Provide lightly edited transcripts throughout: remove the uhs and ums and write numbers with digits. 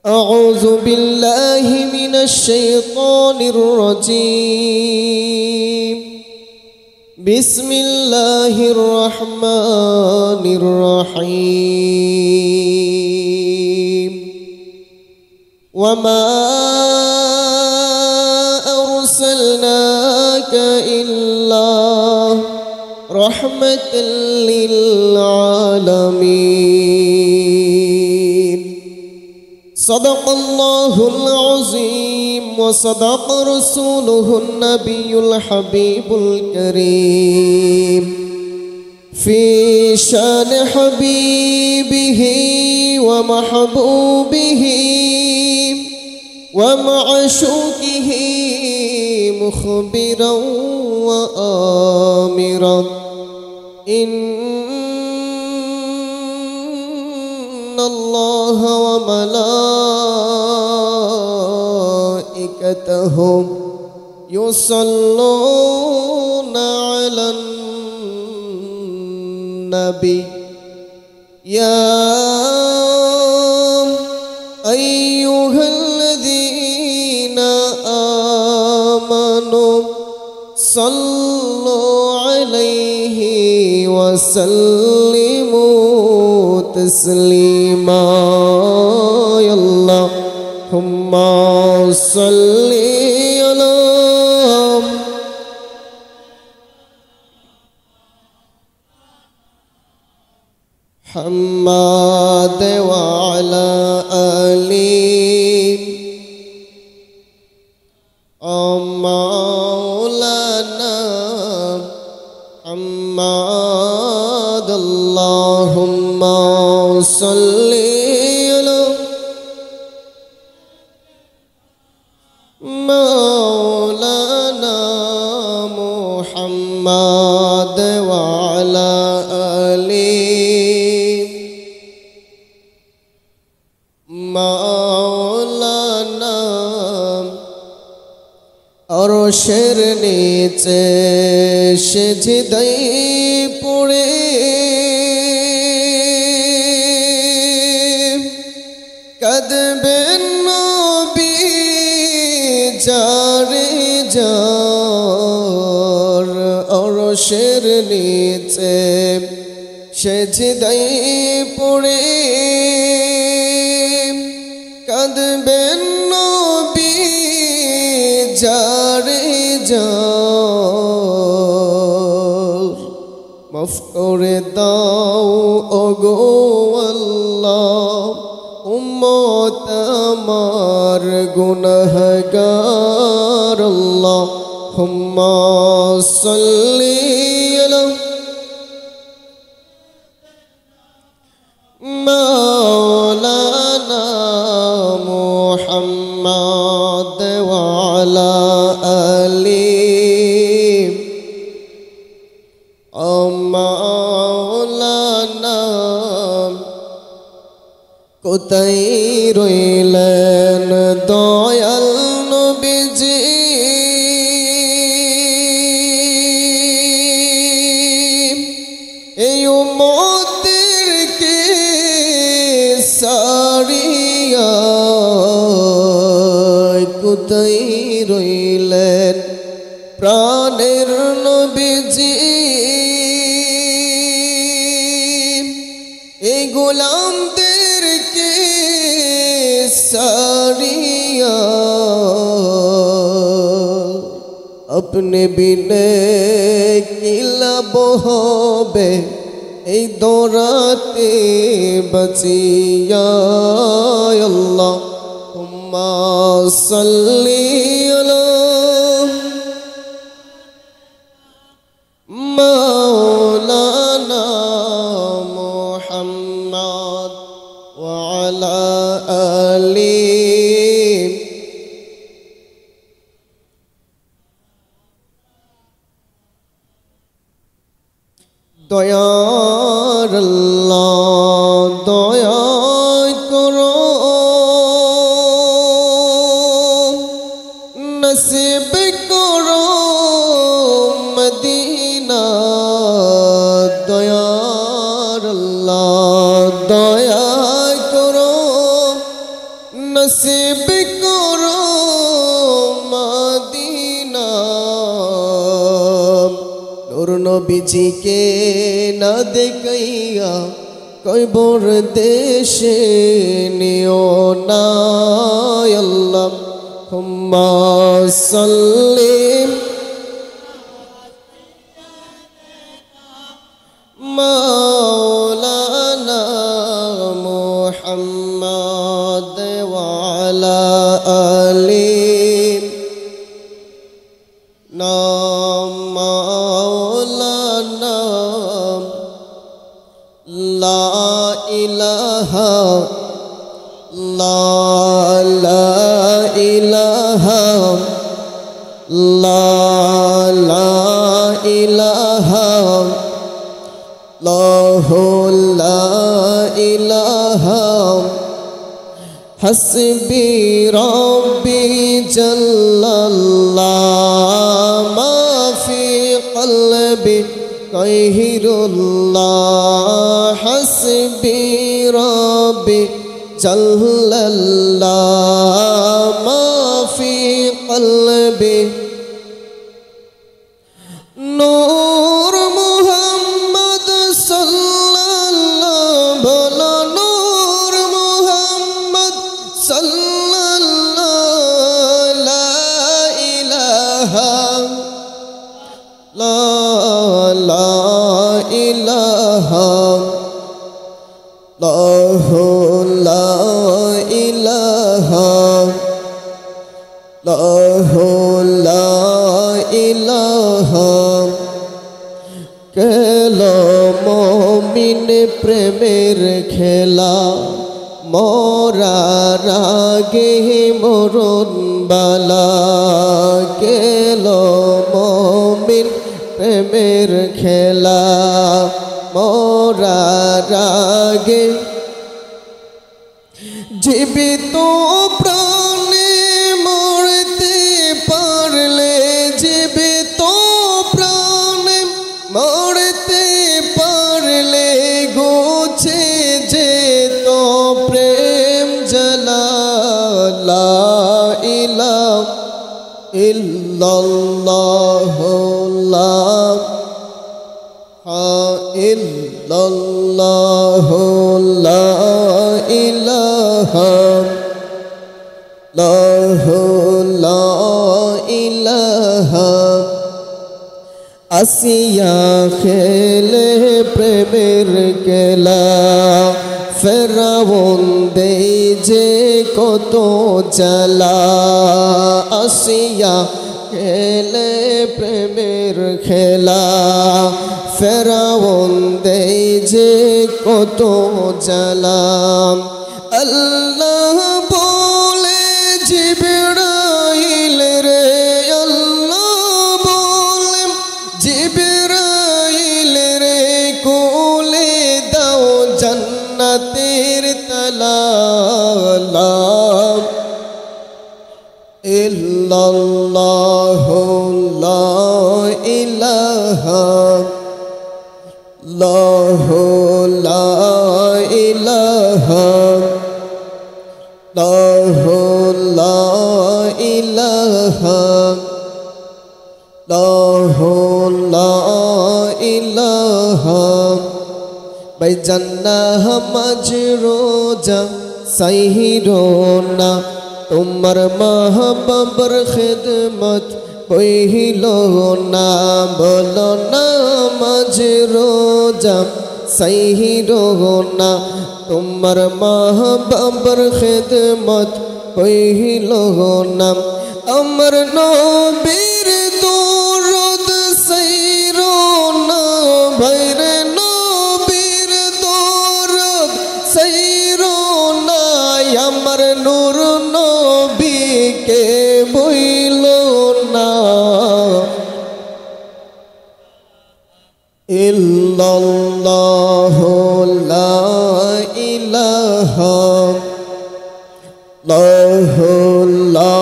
أعوذ بالله من الشيطان الرجيم بسم الله الرحمن الرحيم وما أرسلناك إلا رحمة للعالمين صدق الله العظيم وصدق رسوله النبي الحبيب الكريم في شان حبيبه ومحبوبه ومعشوقه مخبرا وآمرا إن الله وملائكته يصلون على النبي يا أيها الذين آمنوا صلوا عليه وسلموا تسليما يا اللهم صل على محمد وعلى آله مولانا محمد اللهم صل على مولانا محمد وعلى آله مولانا আরশের নিচে সিজদায় পড়ে কাঁদবেন নবী যারে যার আরশের নিচে সিজদায় পড়ে কাঁদবেন নবী যারে যার মাফ করে দাও ওগো আল্লাহ উম্মত আমার গুনাহগার আল্লাহুম্মা সাল্লি আলা মাওলানা মুহাম্মদ ওয়ালা আলিহি মাওলানা কোথায় রইলেন দয়াল নবীজি এই উম্মতকে সারিয়া কোথায় রইলেন প্রাণের নবীজি এই গোলামদেরকে সারিয়া अपने बिने की लब होबे এই দৌরাতে বাঁচিয়া আল্লাহুম্মা সাল্লি আলা মাওলানা মুহাম্মদ ওয়া আলা আলিহি দয়ার আল্লাহ দয়া করো নসিব করো মদিনা দয়ার আল্লাহ দয়া করো নসিব করো মদিনা নূর নবীজিকে না দেখাইয়া কয়বর দেশে নিও না আল্লাহুম্মা সাল্লিম মাওলানা মুহাম্মদ ওয়া আলা আলি মাওলানা লা ইলাহা লা ইলাহা লা ইলাহা লা ইলাহা হাসবি রব্বি জাল্লাল্লাহ মা ফি কলবি গায়রুল্লাহ হাসবি রব্বি জাল্লাল্লাহ মা ফি কলবি নূর মুহাম্মদ সাল্লাল্লাহু বলো নূর মুহাম্মদ সাল্লাল্লাহু লা ইলাহা লা ইলাহা লা ইলাহা লা ইলাহা কেলো মুমিন প্রেমের খেলা মরার আগে মরণ বালা কেলো মুমিন প্রেমের খেলা মরার আগে জীবিত প্রাণে মরতে পারলে জীবিত প্রাণে মরতে পারলে গোছে যেত প্রেম জ্বালা লা ইলাহা ইল্লাল্লাহু লা ইল্লাল্লাহু লা ইলাহা লা ইলাহা আসিয়া খেলে প্রেমের খেলা ফেরাউন দেই যে কত জ্বালা আসিয়া খেলে প্রেমের খেলা ফেরাউন দেই যে কত জ্বালা আল্লাহ বলে জিবরাইল রে আল্লাহ বলে জিবরাইল রে কোলে দাও জান্নাতের তালা লা ইল্লাল্লাহু লা ইলাহা লা ইলাহা লা ইলাহা লা ইলাহা বাইজান্না মাজরোজা সাইরোনা তোমার মাহবুবের খিদমত কইল না বলো না মাজরোজা সাইরোনা তোমার মাহবুবের খিদমত কইল না আমার নবীর দরদ সাইরোনা ভাইরে নবীর দরদ সাইরোনা আমার নূর নবীকে বইল না ইল্লাল্লাহু লা ইলাহা লা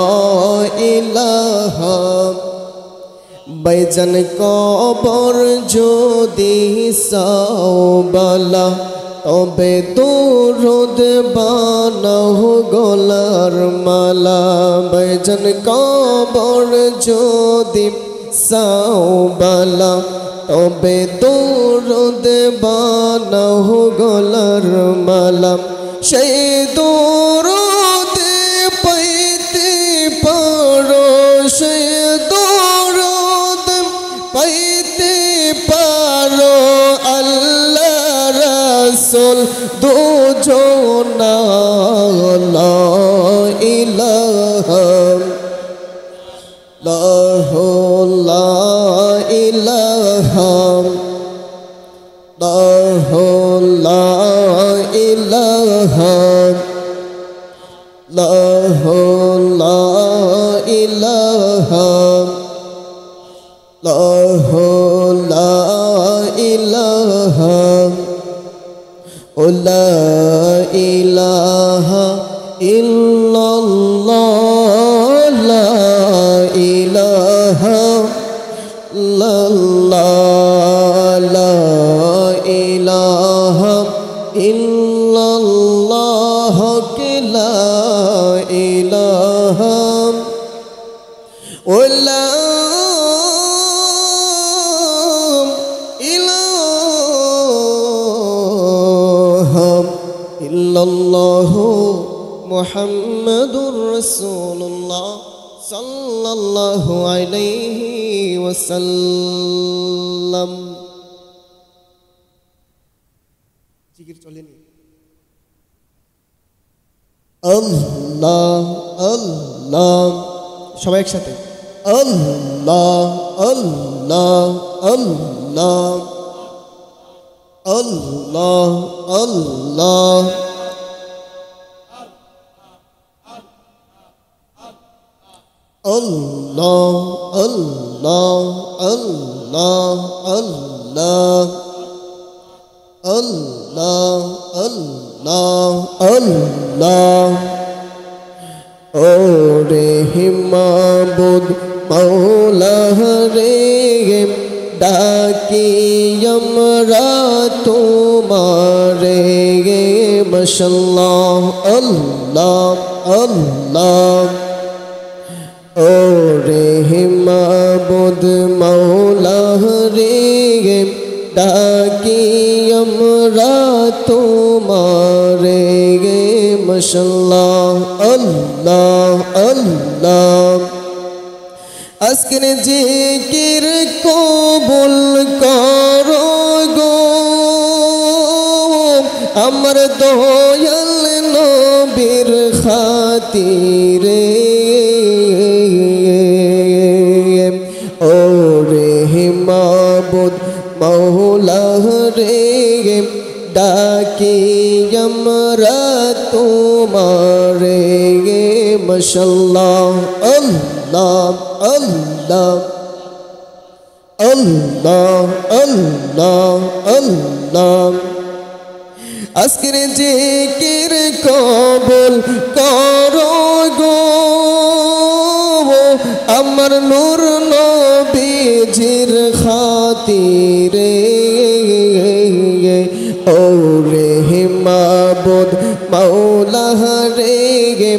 ইলাহা বাইজান কবর যদি সাওবালা তবে দরুদ বানাও গলার মালা ভাইজান কবর যদি সাওবালা তবে দরুদ বানাও গলার মালা সেই দরুদ পাইতে পারো সেই দরুদ পাইতে পারো আল্লাহ রাসূল দুজনা লা ইলাহা লা ইলাহা লা ইলাহা লা ইলাহা লা ইলাহা লা ইলাহা ইল্লাল্লাহ লা ইলাহা ইল্লাল্লাহ লা ইলাহা ইল্লাল্লাহ লা ইলাহা লা ইল্লাল্লাহু মুহাম্মাদুর রাসূলুল্লাহ সাল্লাল্লাহু আলাইহি ওয়াসাল্লাম। জিকির চলেনি। আল্লাহ আল্লাহ সবাই একসাথে আল্লাহ আল্লাহ আল্লাহ আল্লাহ আল্লাহ Allah Allah Allah Allah Allah Allah Allah Ore Himabud Maula Re Daki Amra Tumare Mashallah Allah Allah ওরে মাবুদ মাওলা রে ডাকি আমরা তোমারে মাশাআল্লাহ আল্লাহ আল্লাহ আজকের জিকির কবুল করো গো আমার দয়াল নবীর খাতিরে মাবুদ মাওলা রে ডাকি আমরা তোমারে মাশাআল্লাহ আল্লাহ আল্লাহ আল্লাহ আল্লাহ আল্লাহ আজকের জিকির কবুল করো গো আমার নূর নবীজির খাতিরে ওরে মাবুদ মাওলা রে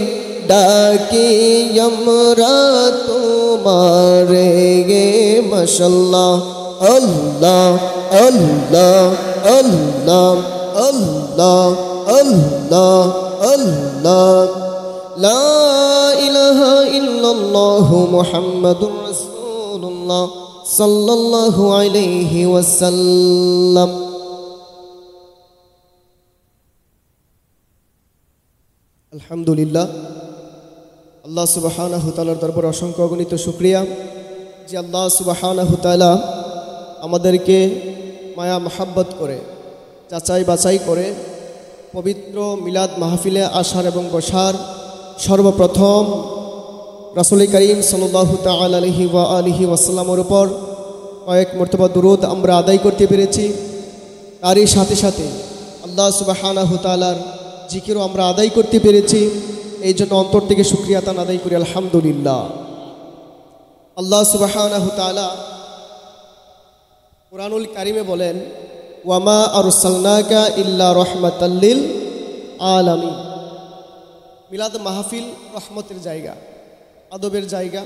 ডাকি আমরা তোমারে মাশাআল্লাহ আল্লাহ আল্লাহ আল্লাহ আল্লাহ আল্লাহ আল্লাহ লা ইলাহা ইল্লাল্লাহু মুহাম্মাদুর রাসূলুল্লাহ সাল্লাল্লাহু আলাইহি ওয়াসাল্লাম। আলহামদুলিল্লাহ, আল্লাহ সুবহানাহু তাআলার দরবারে অসংখ্য অগণিত শুকরিয়া যে আল্লাহ সুবহানাহু তাআলা আমাদেরকে মায়া মহাব্বত করে যাচাই বাছাই করে পবিত্র মিলাদ মাহফিলে আসার এবং বসার সর্বপ্রথম রাসূল করিম সাল্লাল্লাহু তাআলা আলাইহি ওয়াসাল্লামের উপর কয়েক মর্তবা দুরূদ আমরা আদায় করতে পেরেছি। তারই সাথে সাথে আল্লাহ সুবহানাহু তাআলার জিকিরও আমরা আদায় করতে পেরেছি। এই জন্য অন্তর থেকে শুকরিয়া তান আদায় করি আলহামদুলিল্লাহ। আল্লাহ সুবহানাহু তাআলা কুরআনুল কারীমে বলেন, ওয়ামা আরসালনাকা ইল্লা রাহমাতাল লিল আলামিন। মিলাদ মাহফিল রহমতের জায়গা, আদবের জায়গা,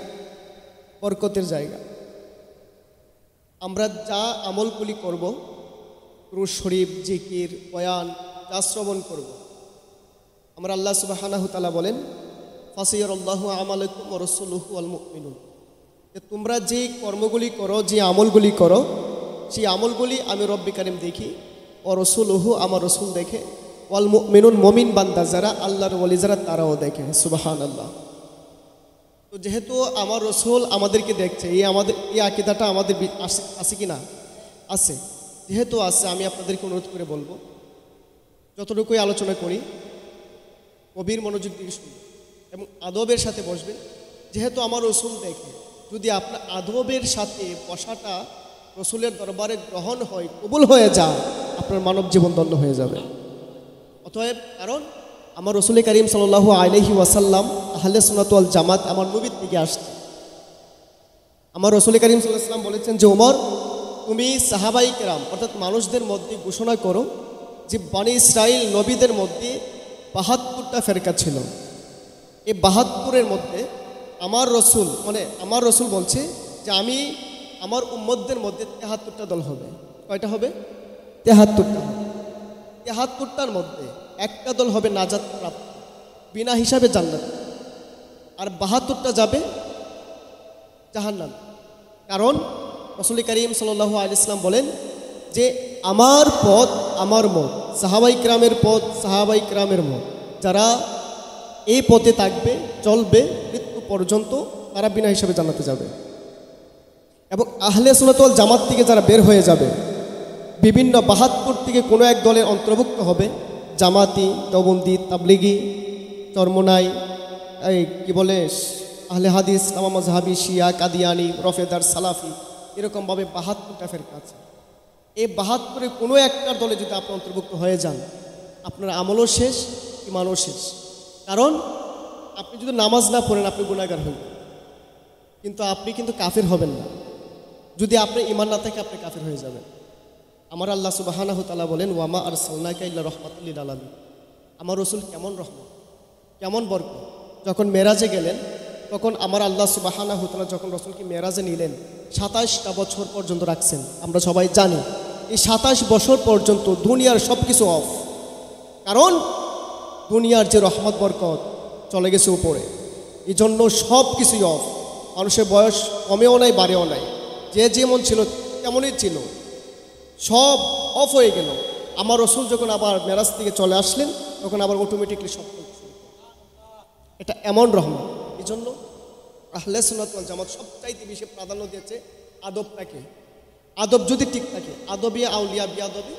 বরকতের জায়গা। আমরা যা আমলগুলি করব, দুরূদ শরীফ, জিকির, বয়ান, যা শ্রবণ করব, আমরা আল্লাহ সুবহানাহু ওয়া তাআলা বলেন ফাসিয়ারাল্লাহু আমালাকুম ওয়া রাসূলুহু ওয়াল মুমিনুন, যে তোমরা যে কর্মগুলি করো, যে আমলগুলি করো, সেই আমলগুলি আমি রব্বি কারীম দেখি, ও রাসূলুহু, আমার রসুল দেখে, ওয়াল মুমিনুন, মুমিন বান্দা যারা, আল্লাহর ওলি যারা, তারাও দেখে। সুবহানাল্লাহ। তো যেহেতু আমার রসুল আমাদেরকে দেখছে, এই আকীদাটা আমাদের আছে কি না? আছে। যেহেতু আছে, আমি আপনাদেরকে অনুরোধ করে বলবো, যতটুকুই আলোচনা করি গভীর মনোযোগ দিয়ে শুনবেন এবং আদবের সাথে বসবেন। যেহেতু আমার রসুল দেখে, যদি আপনার আদবের সাথে বসাটা রসুলের দরবারে গ্রহণ হয়, কবুল হয়ে যায়, আপনার মানব জীবন ধন্য হয়ে যাবে। অতএব, কারণ আমার রসুল করিম সাল্লাল্লাহু আলাইহি ওয়াসাল্লাম আহলে সুন্নাত ওয়াল জামাত আমার নবীর থেকে আসছে। আমার রসুল করিম সাল্লাল্লাহু আলাইহি ওয়াসাল্লাম বলেছেন যে, ওমর, তুমি সাহাবাই কেরাম অর্থাৎ মানুষদের মধ্যে ঘোষণা করো যে বনি ইসরাইল নবীদের মধ্যে ৭২টা ফেরকা ছিল। এই ৭২-এর মধ্যে আমার রসুল বলছে যে আমি আমার উম্মতদের মধ্যে ৭৩টা দল হবে। কয়টা হবে? ৭৩টা হবে। ৭৩টার মধ্যে একটা দল হবে নাজাত প্রাপ্ত, বিনা হিসাবে জান্নাত, আর ৭২টা যাবে জাহান্নাম। কারণ রাসূল করিম সাল্লাল্লাহু আলাইহি ওয়াসাল্লাম বলেন যে আমার পথ আমার মত, সাহাবাই কেরামের পথ সাহাবাই কেরামের মত, যারা এই পথে থাকবে, চলবে মৃত্যু পর্যন্ত, তারা বিনা হিসাবে জান্নাতে যাবে। এবং আহলে সুন্নাত ওয়াল জামাত থেকে যারা বের হয়ে যাবে, বিভিন্ন ৭২ থেকে কোনো এক দলের অন্তর্ভুক্ত হবে, জামাতি, দেওবন্দি, তাবলিগি, চরমোনাই, কি বলে আহলে হাদিস, ইমাম মাজহাবি, শিয়া, কাদিয়ানি, রফেদার, সালাফি, এরকমভাবে ৭২টা ফেরকা আছে। এই ৭২-এ কোনো একটা দলে যদি আপনি অন্তর্ভুক্ত হয়ে যান, আপনার আমলও শেষ, ইমানও শেষ। কারণ আপনি যদি নামাজ না পড়েন, আপনি গুনাহগার হবেন, কিন্তু আপনি কিন্তু কাফির হবেন না। যদি আপনার ইমান না থাকে, আপনি কাফির হয়ে যাবেন। আমার আল্লাহ সুবহানাহু ওয়া তাআলা বলেন, ওয়ামা আরসালনাকা ইল্লা রাহমাতাল লিল আলামিন। আমার রসুল কেমন রহমত, কেমন বরকত। যখন মেরাজে গেলেন, তখন আমার আল্লাহ সুবহানাহু ওয়া তাআলা যখন রসুলকে মেরাজে নিলেন, ২৭টা বছর পর্যন্ত রাখছেন। আমরা সবাই জানি এই ২৭ বছর পর্যন্ত দুনিয়ার সব কিছু অফ। কারণ দুনিয়ার যে রহমত বরকত চলে গেছে উপরে, এই জন্য সব কিছুই অফ। মানুষের বয়স কমেও নাই, বাড়েও নাই, যে যেমন ছিল তেমনই ছিল, সব অফ হয়ে গেল। আমার রসুল যখন আবার মেরাজ থেকে চলে আসলেন, তখন আবার অটোমেটিকলি সব কিছু। এটা এমন রহমত। এই জন্য আহলে সুন্নাত ওয়াল জামাত সবচাইতে বেশি প্রাধান্য দিয়েছে আদবটাকে। আদব যদি ঠিক থাকে, আদবি আউলিয়া বিয়াদবি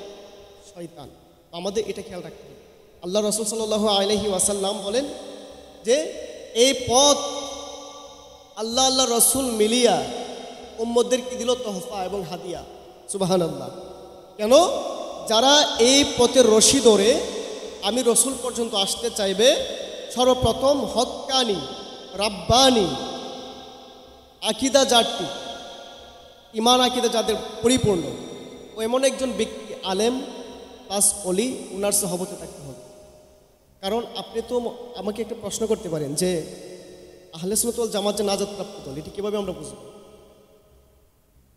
শয়তান। আমাদের এটা খেয়াল রাখতে হবে। আল্লাহ রাসূল সাল্লাল্লাহু আলাইহি ওয়াসাল্লাম বলেন যে এই পথ আল্লাহ রসুল মিলিয়া উম্মতদেরকে দিল তোহফা এবং হাদিয়া। সুবহানাল্লাহ। কেন? যারা এই পথের রশি ধরে আমি রসুল পর্যন্ত আসতে চাইবে, সর্বপ্রথম হক্কানি, রাব্বানি আকীদা যারটি, ইমান আকীদা যাদের পরিপূর্ণ, ও এমন একজন ব্যক্তি, আলেম প্লাস অলি, উনার সহবতে থাকতে হবে। কারণ আপনি তো আমাকে একটা প্রশ্ন করতে পারেন যে আহলে সুন্নাত ওয়াল জামাত যে নাজাত প্রাপ্ত দল, এটি কীভাবে আমরা বুঝব?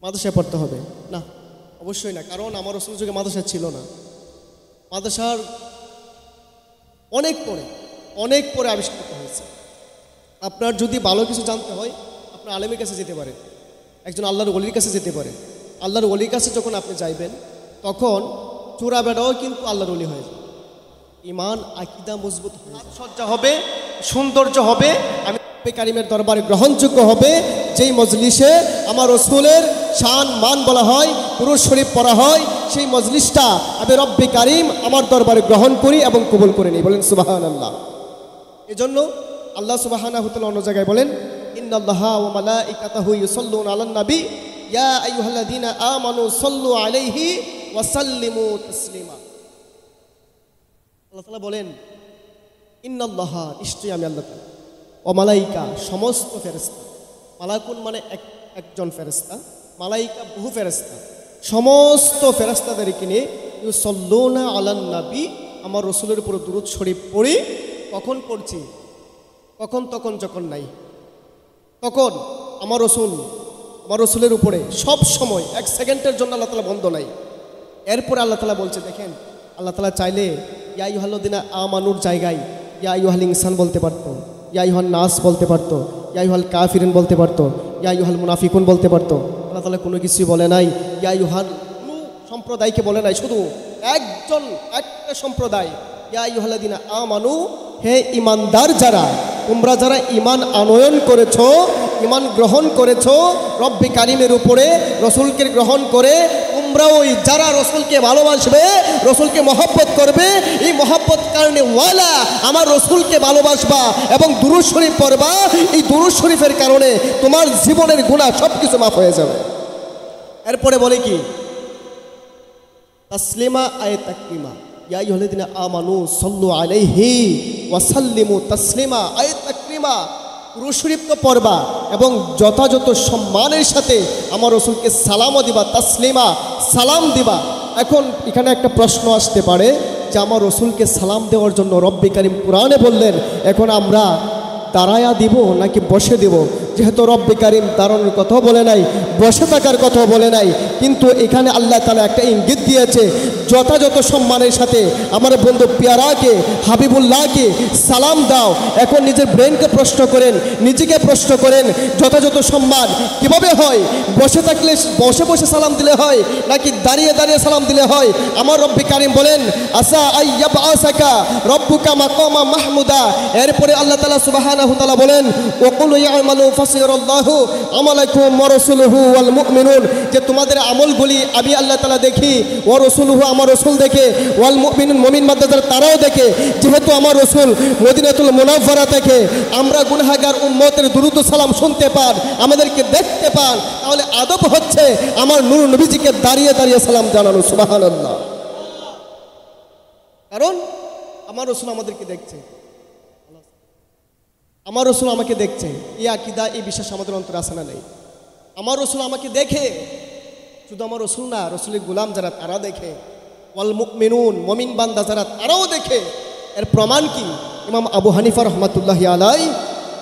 মাদ্রাসায় পড়তে হবে? না, অবশ্যই না। কারণ আমার রসুল যুগে মাদ্রাসা ছিল না। মাদ্রাসার অনেক পরে আবিষ্কৃত হয়েছে। আপনার যদি ভালো কিছু জানতে হয়, আপনার আলেমের কাছে যেতে পারেন, একজন আল্লাহর ওলির কাছে যেতে পারেন। আল্লাহর ওলির কাছে যখন আপনি যাইবেন, তখন চোরা বেড়াও কিন্তু আল্লাহর ওলি হয়ে যাবে। ইমান আকীদা মজবুত হবে, সজ্জা হবে, সৌন্দর্য হবে, আমি কারিমের দরবারে গ্রহণযোগ্য হবে। যেই মজলিসে আমার রসুলের শান মান বলা হয়, দুরূদ শরীফ পড়া হয়, সেই মজলিসটা আমি রব্বে কারিম আমার দরবারে গ্রহণ করি এবং কবুল করে নিই। বলেন সুবহানাল্লাহ। এজন্য আল্লাহ সুবহানাহু ওয়া তাআলা অন্য জায়গায় বলেন, ইন্নাল্লাহা ওয়া মালাইকাতাহু ইউসাল্লুনা আলান নবী ইয়া আইয়ুহাল্লাযীনা আমানু সাল্লু আলাইহি ওয়া সাল্লিমু তাসলিমা। আল্লাহ তাআলা বলেন, ইন্নাল্লাহা, নিশ্চয়ই আমি আল্লাহ তাআলা, ও মালাইকা, সমস্ত ফেরেশতা। মালাকুন মানে একজন ফেরেশতা, মালাইকা বহু ফেরেশতা। সমস্ত ফেরেশতাদেরকে নিয়ে ইউসাল্লুনা আলান নবী, আমার রসুলের উপর দুরূদ শরীফ পড়ি। কখন পড়ছি? কখন? তখন যখন নাই, তখন আমার রসুলের উপরে সব সময় 1 সেকেন্ডের জন্য আল্লাহ তাআলা বন্ধ নাই। এরপরে আল্লাহ তাআলা বলছে, দেখেন আল্লাহ তাআলা চাইলে ইয়া আইয়ুহাল্লাযিনা আমানুর জায়গায় ইয়া আইয়ুহাল ইনসান বলতে পারতো, ইয়া আইয়ুহান নাস বলতে পারতো, ইয়া আইয়ুহাল কাফিরুন বলতে পারতো, ইয়া আইয়ুহাল মুনাফিকুন বলতে পারতো। আল্লাহ তাআলা কোনো কিছুই বলে নাই, ইয়া আইয়ুহাল সম্প্রদায়কে বলে নাই, শুধু একটা সম্প্রদায়, ইয়া আইয়ুহাল্লাযিনা আমানু, হে ইমানদার যারা, তোমরা যারা ইমান আনয়ন করেছো, ইমান গ্রহণ করেছো রব্বে কারিমের উপরে, রসুলকে গ্রহণ করে তোমরা ওই যারা রসুলকে ভালোবাসবে, রসুলকে মহব্বত করবে, এই মহব্বত কারণে ওয়ালা আমার রসুলকে ভালোবাসবা এবং দুরূদ শরীফ পড়বা। এই দুরূদ শরীফের কারণে তোমার জীবনের গুনাহ সব কিছু মাফ হয়ে যাবে। এরপরে বলে কি? তাসলিমা আয়ে তাকরিমা, ইয়া আইয়ুহাল্লাযিনা আমানু সাল্লু আলাইহি ওয়া সাল্লিমু তাসলিমা আয়ে তাকরিমা। দুরূদ শরীফ তো পড়বা এবং যথাযথ সম্মানের সাথে আমার রসুলকে সালামও দিবা, তাসলিমা সালাম দিবা। এখন এখানে একটা প্রশ্ন আসতে পারে যে আমার রসুলকে সালাম দেওয়ার জন্য রব্বে কারিম কোরআনে বললেন, এখন আমরা দাঁড়ায়া দিব নাকি বসে দিব? যেহেতু রব্বে কারিম দাঁড়ানোর কথাও বলে নাই, বসে থাকার কথাও বলে নাই, কিন্তু এখানে আল্লাহ তাআলা একটা ইঙ্গিত দিয়েছে, যথাযথ সম্মানের সাথে আমার বন্ধু পেয়ারাকে, হাবিবুল্লাহকে সালাম দাও। এখন নিজের ব্রেনকে প্রশ্ন করেন, নিজেকে প্রশ্ন করেন, যথাযথ সম্মান কিভাবে হয়? বসে থাকলে বসে বসে সালাম দিলে হয় নাকি দাঁড়িয়ে দাঁড়িয়ে সালাম দিলে হয়? আমার রব্বে কারিম বলেন, আসা আইয়াবআসাকা রব্বুকা মাকামা মাহমুদা। এরপরে আল্লাহ তাআলা সুবহানাহু ওয়া তাআলা বলেন, ওয়াকুল ইয়ামালু ফাসিরাল্লাহু আমালাকুম ওয়া রাসূলুহু ওয়াল মুমিনুন, যে তোমাদের আমলগুলি আমি আল্লাহ তাআলা দেখি, ওয়া রাসূলুহু আমার রসুল দেখে, ওয়াল মুমিনুন মুমিন বান্দা তারাও দেখে। যেহেতু আমার রসুল মদিনাতুল মুনাওয়ারা থেকে আমরা গুনাহগার উম্মতের দুরূদ সালাম শুনতে পান, আমাদেরকে দেখতে পান, তাহলে আদব হচ্ছে আমার নূর নবীজিকে দাঁড়িয়ে দাঁড়িয়ে সালাম জানানো। সুবহানাল্লাহ। কারণ আমার রসুল আমাদেরকে দেখছে, আমার রসুল আমাকে দেখছে। এই আকীদা, এই বিশ্বাস আমাদের অন্তরে আছে না নেই? আমার রসুল আমাকে দেখে, শুধু আমার রসুল না, রসুলের গোলাম যারা তারা দেখে, ওয়াল মুমিনুন মুমিন বান্দা যারা তারাও দেখে। এর প্রমাণ কি? ইমাম আবু হানিফা রহমাতুল্লাহি আলাইহি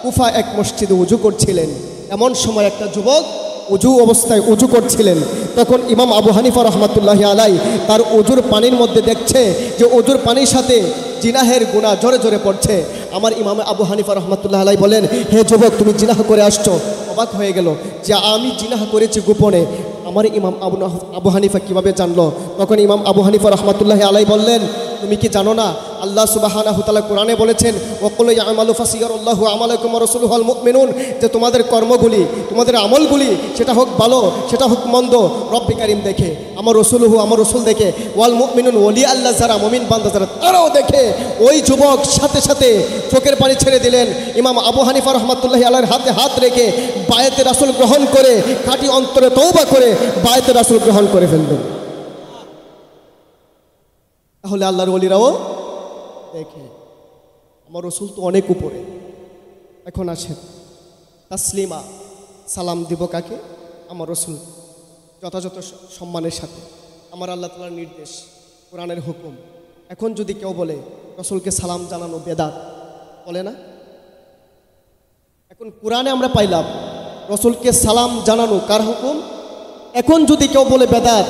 কুফা এক মসজিদে উজু করছিলেন। এমন সময় একটা যুবক উজু অবস্থায় উজু করছিলেন। তখন ইমাম আবু হানিফা রহমাতুল্লাহি আলাইহি তার উজুর পানির মধ্যে দেখছে যে উজুর পানির সাথে জিনাহের গুনাহ জোরে জোরে পড়ছে। আমার ইমাম আবু হানিফা রহমাতুল্লাহ আলাইহি বলেন, হে যুবক, তুমি জিনাহ করে আসছো। অবাক হয়ে গেল যে আমি জিনাহ করেছি গোপনে। আমার ইমাম আবু হানিফা কিভাবে জানলো? তখন ইমাম আবু হানিফা রহমাতুল্লাহি আলাইহি বললেন, তুমি কি জানো না আল্লাহ সুবহানাহু ওয়া তাআলা কোরআনে বলেছেন, ওয়াকুল ইয়ামালু ফাসিয়ারাল্লাহু আমালাকুম ওয়া রাসূলুহু ওয়াল মুমিনুন, যে তোমাদের কর্মগুলি, তোমাদের আমলগুলি, সেটা হোক ভালো সেটা হোক মন্দ, রব্বে কারিম দেখে, আমার রসুলুহু আমার রসুল দেখে, ওয়াল মুমিনুন ওলি আল্লাহ যারা মুমিন বান্দা যারা তারাও দেখে। ওই যুবক সাথে সাথে চোখের পানি ছেড়ে দিলেন। ইমাম আবু হানিফা রহমাতুল্লাহি আলাইহির হাতে হাত রেখে বায়াতে রাসূল গ্রহণ করে, খাঁটি অন্তরে তওবা করে বায়াতে রাসূল গ্রহণ করে ফেললেন। তাহলে আল্লাহর ওলিরাও দেখে। আমার রসুল তো অনেক উপরে। এখন আসেন তাসলিমা, সালাম দিব কাকে? আমার রসুল, যথাযথ সম্মানের সাথে। আমার আল্লাহ তাআলার নির্দেশ, কোরআনের হুকুম। এখন যদি কেউ বলে রসুলকে সালাম জানানো বেদাত, বলে না? এখন কোরআনে আমরা পাইলাম রসুলকে সালাম জানানো কার হুকুম। এখন যদি কেউ বলে বেদাত,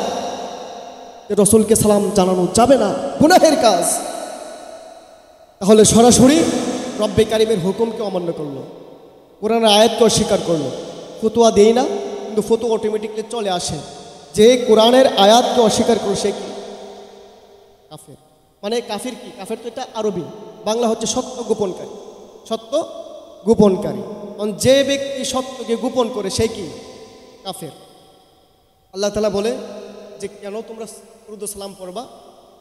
যে রসুলকে সালাম জানানো যাবে না, গুনাহের কাজ, তাহলে সরাসরি রব্বে কারিমের হুকুমকে অমান্য করলো, কোরআনের আয়াতকে অস্বীকার করলো। ফতোয়া দেই না, কিন্তু ফতোয়া অটোমেটিকলি চলে আসে। যে কোরআনের আয়াতকে অস্বীকার করলো সে কি? কাফের। মানে কাফির কি? কাফের তো এটা আরবি, বাংলা হচ্ছে সত্য গোপনকারী। সত্য গোপনকারী। যে ব্যক্তি সত্যকে গোপন করে সে কি? কাফের। আল্লাহ তাআলা বলে যে কেন তোমরা দুরূদ সালাম পড়বা?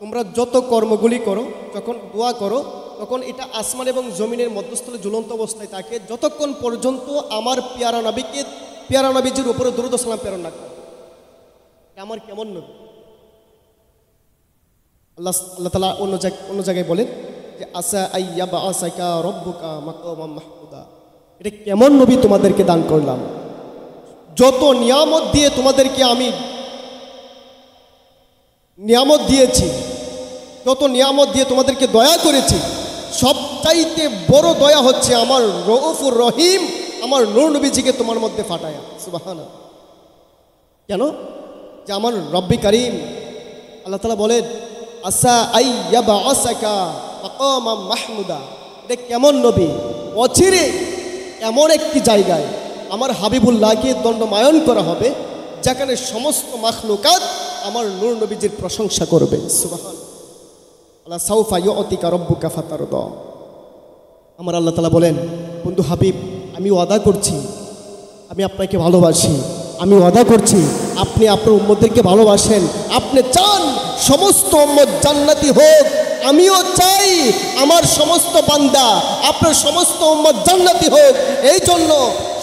তোমরা যত কর্মগুলি করো, যখন দোয়া করো, তখন এটা আসমান এবং জমিনের মধ্যস্থলে ঝুলন্ত অবস্থায় থাকে, যতক্ষণ পর্যন্ত আমার পেয়ারা নবীজির উপরে দুরূদ সালাম প্রেরণ না করে। আমার কেমন নবী? আল্লাহ তাআলা অন্য জায়গায় বলেন যে আসা আইয়াবআসাকা রব্বুকা মাকামান মাহমুদা। এটা কেমন নবী তোমাদেরকে দান করলাম? যত নিয়ামত দিয়ে তোমাদেরকে আমি নিয়ামত দিয়েছি, যত নিয়ামত দিয়ে তোমাদেরকে দয়া করেছি, সবচাইতে বড় দয়া হচ্ছে আমার রউফুর রহিম আমার নূর নবীজিকে তোমার মধ্যে ফাটায়া। সুবহানাল্লাহ। কেন? যে আমার রব্বি কারীম আল্লাহ তাআলা বলেন আসা আইয়াবা আসাকা মাকামা মাহমুদা। এটা কেমন নবী? অচিরে এমন একটি জায়গায় আমার হাবিবুল্লাহকে দণ্ডমায়ন করা হবে যেখানে সমস্ত মাখলুকাত আমার নূর নবীজির প্রশংসা করবে। সুবহানাল্লাহ। আল্লাহ সাউফা ইউতিকা রব্বুকা ফাতারদা। আমার আল্লাহ তাআলা বলেন, বন্ধু হাবিব, আমি ওয়াদা করছি আমি আপনাকে ভালোবাসি, আমি ওয়াদা করছি আপনি আপনার উম্মতদেরকে ভালোবাসেন, আপনি চান সমস্ত উম্মত জান্নাতি হোক, আমিও চাই আমার সমস্ত বান্দা আপনার সমস্ত উম্মত জান্নাতি হোক। এই জন্য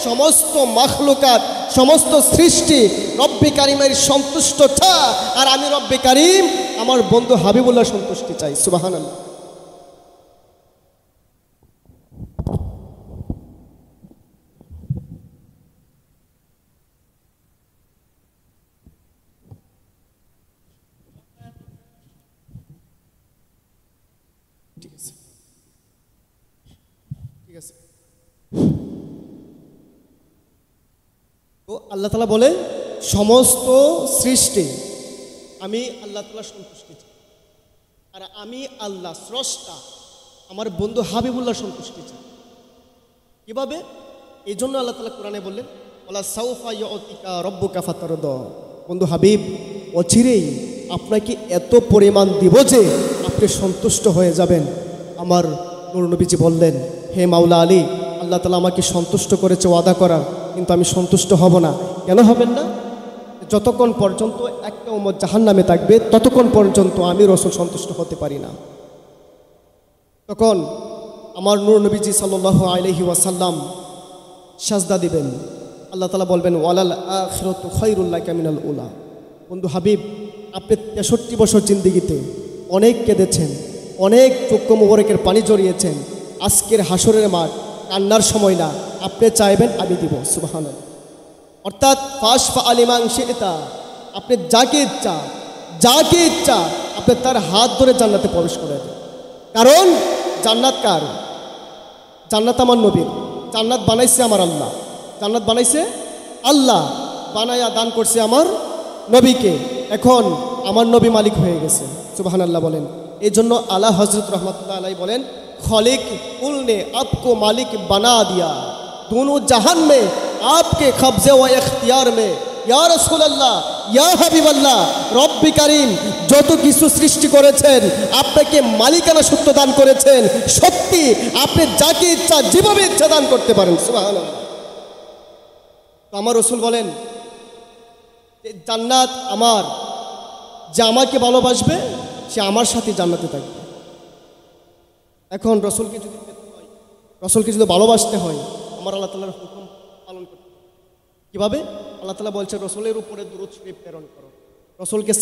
সমস্ত মাখলুকাত সমস্ত সৃষ্টি রব্বে কারিমের সন্তুষ্ট চা, আর আমি রব্বে কারিম আমার বন্ধু হাবিবুল্লাহ সন্তুষ্টি চাই। সুবহানাল্লাহ। ঠিক আছে, ঠিক আছে। তো আল্লাহ তাআলা বলে সমস্ত সৃষ্টি আমি আল্লাহ তাআলা সন্তুষ্টি চাই, আর আমি আল্লাহ স্রষ্টা আমার বন্ধু হাবিবুল্লাহ সন্তুষ্টি চাই। কিভাবে? এই জন্য আল্লাহ তাআলা কোরআনে বললেন ওয়ালা সাউফা ইউতিকা রব্বুকা ফাতারদা। বন্ধু হাবিব, অচিরেই আপনাকে এত পরিমাণ দিব যে আপনি সন্তুষ্ট হয়ে যাবেন। আমার নূর নবীজি বললেন, হে মাওলা আলী, আল্লাহ তাআলা আমাকে সন্তুষ্ট করেছে ওয়াদা করার, কিন্তু আমি সন্তুষ্ট হব না। কেন হবেন না? যতক্ষণ পর্যন্ত একটা উম্মত জাহান্নামে থাকবে ততক্ষণ পর্যন্ত আমি রাসূল সন্তুষ্ট হতে পারি না। তখন আমার নূর নবীজি সাল্লাল্লাহু আলাইহি ওয়াসাল্লাম সাজদা দিবেন। আল্লাহ তাআলা বলবেন ওয়ালাল আখিরাতু খায়রুল লাকা মিনাল উলা। বন্ধু হাবিব, আপনি 63 বছর জিন্দেগিতে অনেক কেঁদেছেন, অনেক চক্ষু মুবারকের পানি জড়িয়েছেন। আজকের হাসরের মাঠ কান্নার সময় না, আপনি চাইবেন আমি দিব। সুবহানাল্লাহ। অর্থাৎ ফাশফা আলিমান শিতা, আপনি যাকে ইচ্ছা আপনি তার হাত ধরে জান্নাতে প্রবেশ করে দেন। কারণ জান্নাত কার? জান্নাত আমার নবীর। জান্নাত বানাইছে আমার আল্লাহ, জান্নাত বানাইছে আল্লাহ, বানায়া দান করছে আমার নবীকে। এখন আমার নবী মালিক হয়ে গেছে। সুবহানাল্লাহ বলেন। এই জন্য আলা হযরত রাহমাতুল্লাহ আলাইহি বলেন খালিক কুল ने आपको मालिक बना दिया, दोनों जहान में आपके कब्जे व इख्तियार में। या रसूल अल्लाह, या হাবিব আল্লাহ, রব্বি কারীম যত কিছু সৃষ্টি করেছেন আপনাকে মালিকানা সত্য দান করেছেন। সত্যি আপনি যাকে ইচ্ছা যেভাবে ইচ্ছা দান করতে পারেন। সুবহানাল্লাহ। তো আমার রাসূল বলেন জান্নাত আমার, যে আমাকে ভালোবাসবে সে আমার সাথে জান্নাতে থাকবে। এখন রসুলকে যদি পেতে হয়, রসুলকে যদি ভালোবাসতে হয়, আমার আল্লাহ তাআলার হুকুম পালন করতে হবে। কীভাবে? আল্লাহ তাআলা বলছে রসুলের উপরে দুরূদ শরীফ প্রেরণ করো, রসুলকে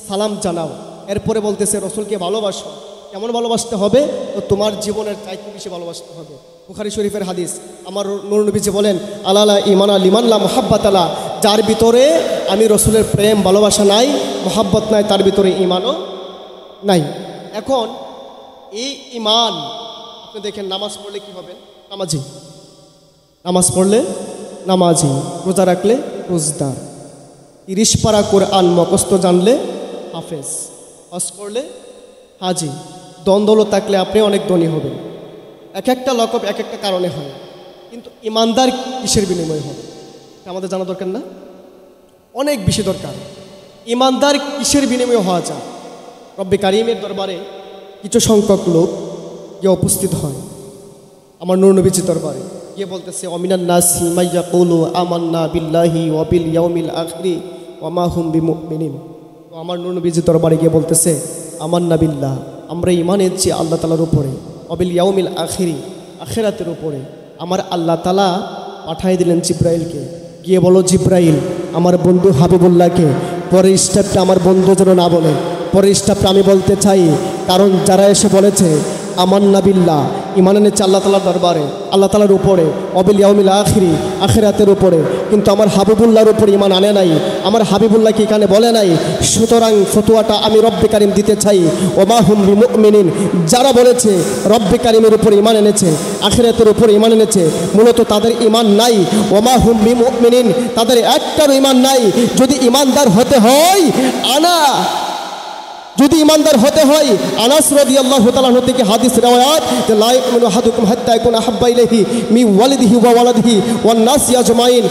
সালাম জানাও, এরপরে বলতেছে রসুলকে ভালোবাসো। কেমন ভালোবাসতে হবে? তো তোমার জীবনের চাইতে বেশি ভালোবাসতে হবে। বুখারী শরীফের হাদিস, আমার নূর নবীজি বলেন আলা ইমানা লিমান লা মুহাব্বাত আলা, যার ভিতরে আমি রসুলের প্রেম ভালোবাসা নাই, মুহাব্বত নাই, তার ভিতরে ঈমানও নাই। এখন এই ঈমান আপনি দেখেন, নামাজ পড়লে কি হবেন? নামাজি। নামাজ পড়লে নামাজি, রোজা রাখলে রোজদার, 30 পারা কোরআন মুখস্থ জানলে হাফেজ, হজ করলে হাজি, দ্বন্দ্ব থাকলে আপনি অনেক ধনী হবেন। এক একটা লকব এক একটা কারণে হয়, কিন্তু ইমানদার কিসের বিনিময়ে হবে আমাদের জানা দরকার না? অনেক বেশি দরকার। ইমানদার কিসের বিনিময়ে হওয়া যায়? রব্বে কারীমের দরবারে কিছু সংখ্যক লোক গিয়ে উপস্থিত হয় আমার নূর নবীজির দরবারে, গিয়ে বলতেছে অমিনান নাসি মান ইয়াকুলু আমান্না বিল্লাহি ওয়া বিল ইয়াউমিল আখিরি ওয়া মা হুম বিমুমিনিন। তো আমার নূর নবীজির দরবারে গিয়ে বলতেছে আমান্না বিল্লাহ, আমরা ঈমান এনেছি আল্লাহ তাআলার উপরে, ওয়া বিল ইয়াউমিল আখিরি, আখিরাতের উপরে। আমার আল্লাহ তাআলা পাঠিয়ে দিলেন জিব্রাইলকে, গিয়ে বলো জিব্রাইল আমার বন্ধু হাবিবুল্লাহকে পরের স্টেপটা আমার বন্ধু যেন না বলে, পরের স্টেপটা আমি বলতে চাই। কারণ যারা এসে বলেছে আমান্না বিল্লাহ, ইমান এনেছে আল্লাহ তাআলার দরবারে, আল্লাহ তাআলার উপরে, অবিল ইয়াউমিল আখিরি, আখিরাতের উপরে, কিন্তু আমার হাবিবুল্লাহর উপরে ইমান আনে নাই, আমার হাবিবুল্লাহকে এখানে বলে নাই। সুতরাং ফতোয়াটা আমি রব্বে কারিম দিতে চাই, ওমা হুম বিমুমিনিন, যারা বলেছে রব্বে কারিমের উপরে ইমান এনেছে, আখিরাতের উপরে ইমান এনেছে, মূলত তাদের ইমান নাই। ওমা হুম বিমুমিনিন, তাদের একটারও ইমান নাই। যদি ইমানদার হতে হয় যদি ইমানদার হতে হয়, আনাস রাদিয়াল্লাহু তাআলা থেকে হাদিস riwayat যে লা ইয়াকুনু আহাদুকুম হাত্তা ইয়াকুনা আহাব্বা ইলাইহি মিন ওয়ালিদিহি ওয়া ওয়ালাদিহি ওয়ান নাসি আজমাইন।